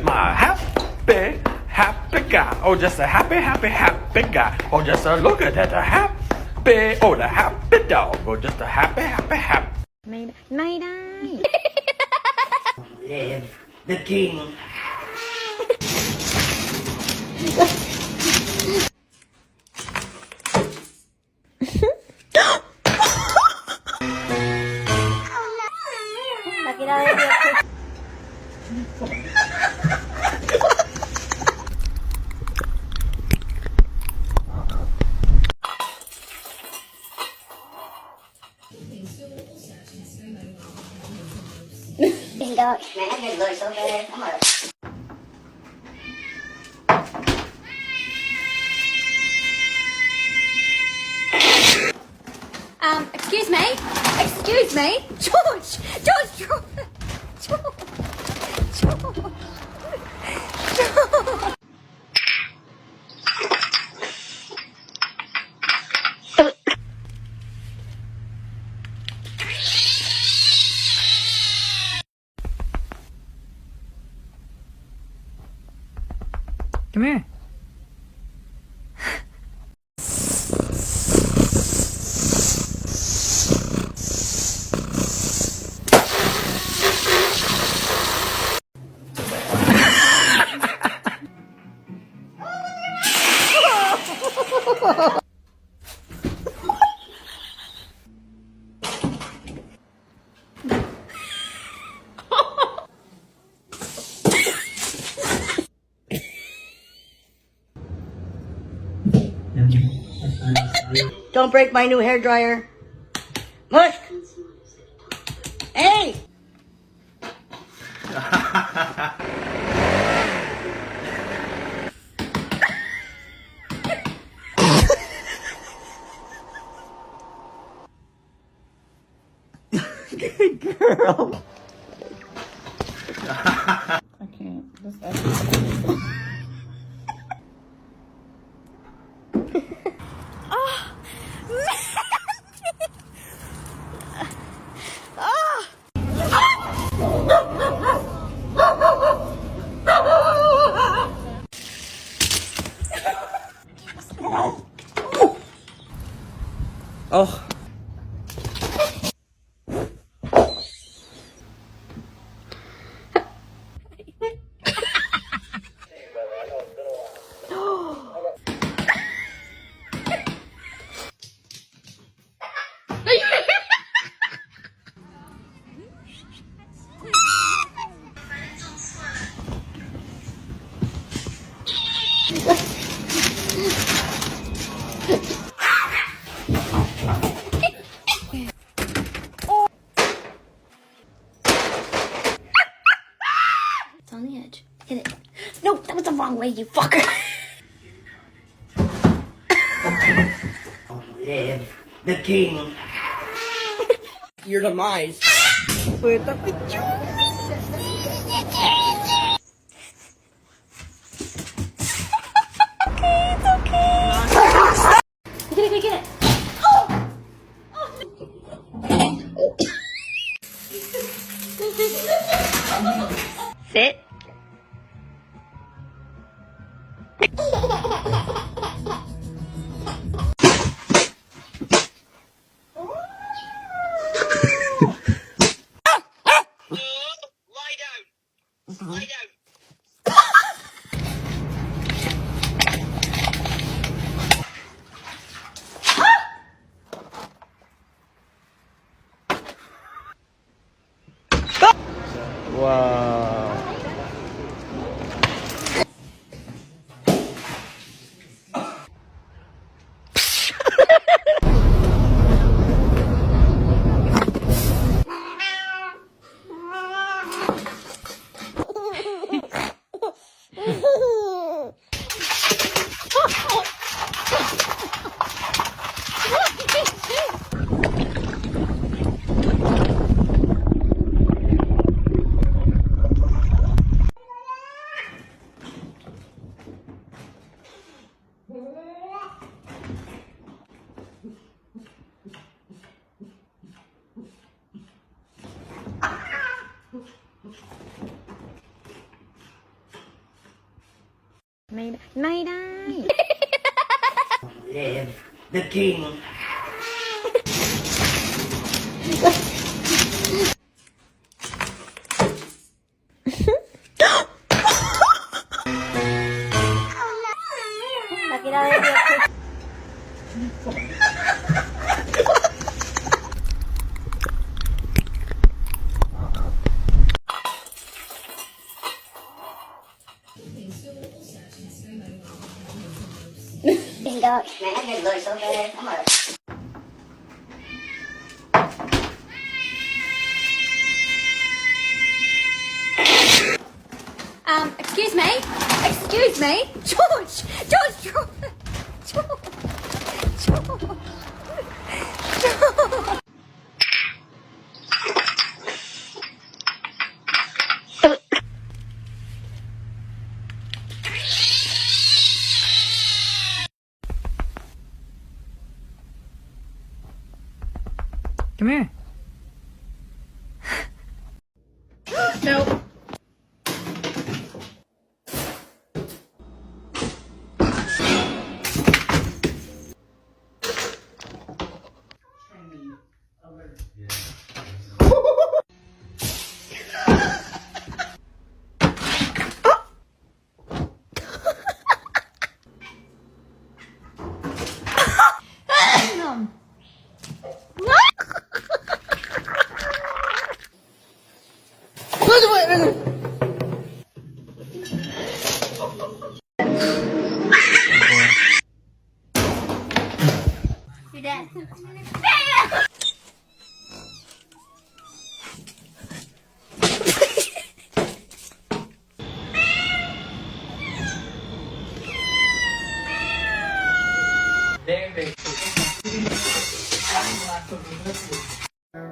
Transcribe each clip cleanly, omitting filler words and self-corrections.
My happy guy. Oh, just a happy guy. Oh, just a look at that happy. Oh, the happy dog. Oh, just a happy. ไม่ได้ Live the king. Lagi daw yung Mẹ nghe lời sao về không mà. Excuse me? Excuse me? George! Come here. Don't break my new hair dryer. Mush. Hey. Good girl. I can't. Oh. It's on the edge. Hit it. No, that was the wrong way, you fucker. Live the king. Your demise. Get it. Sit. Lie down. Wow. ไม่ได้ Live the king. บิงโก Man, I get look so bad. I'm like, excuse me. Excuse me. George. George. George. George. George. Come here. Nope. You're dead.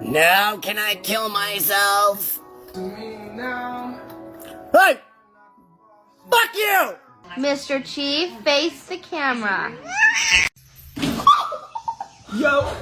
now can I kill myself? Hey! Fuck you! Mr. Chief, face the camera. Yo!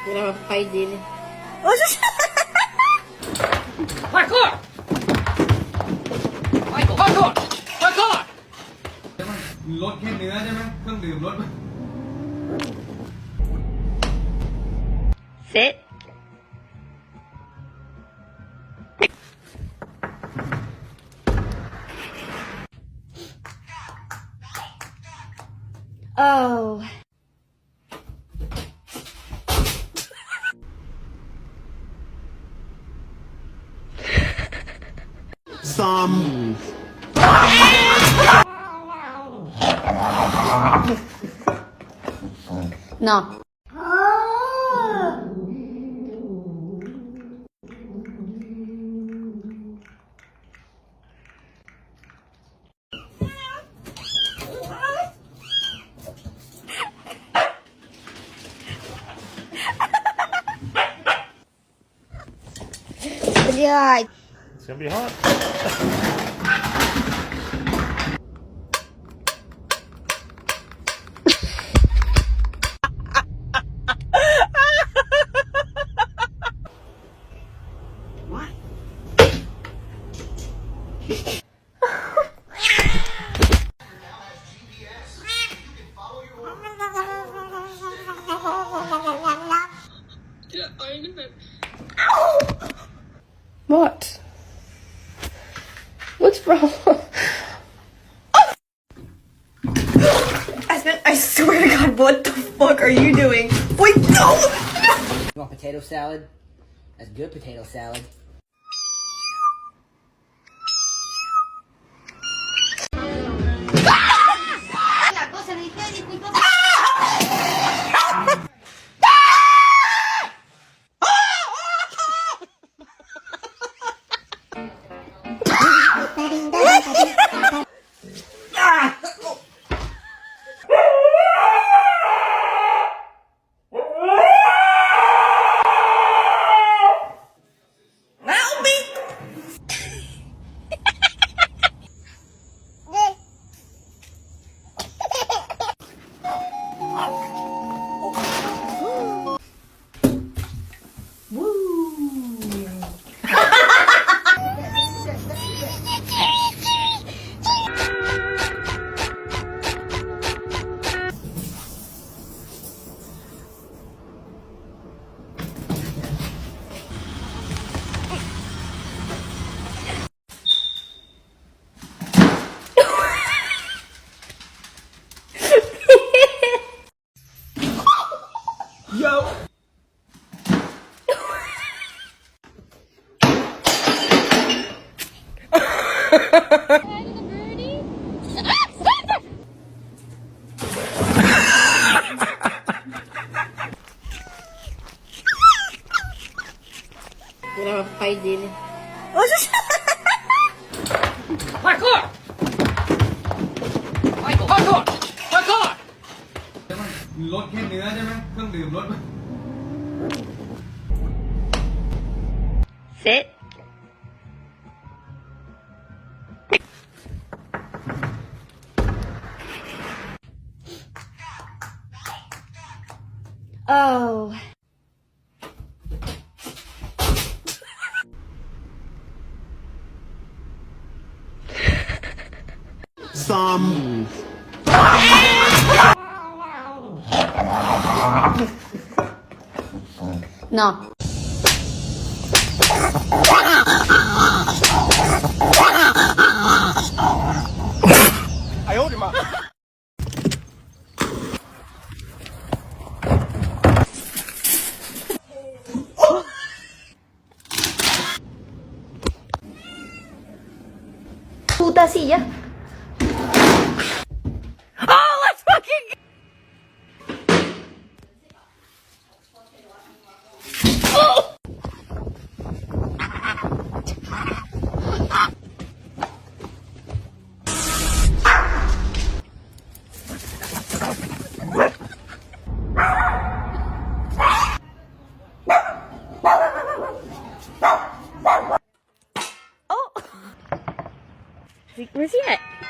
Wala pa kayo din. Parkour! Parkour! Parkour! รถแค่เนื้อใช่ไหมเครื่องดื่มรถ Sit. Oh. Some. No. Yeah. It's gonna be hot. What? What's wrong? I swear to God, what the fuck are you doing? Wait, no! You want potato salad? That's good potato salad. Wala pa din. Parkour! Parkour! Parkour! รถแค่เนื้อใช่ไหมเครื่องดื่มรถ Sit. Oh. No. Puta silla. Oh, let's fucking Where's he at?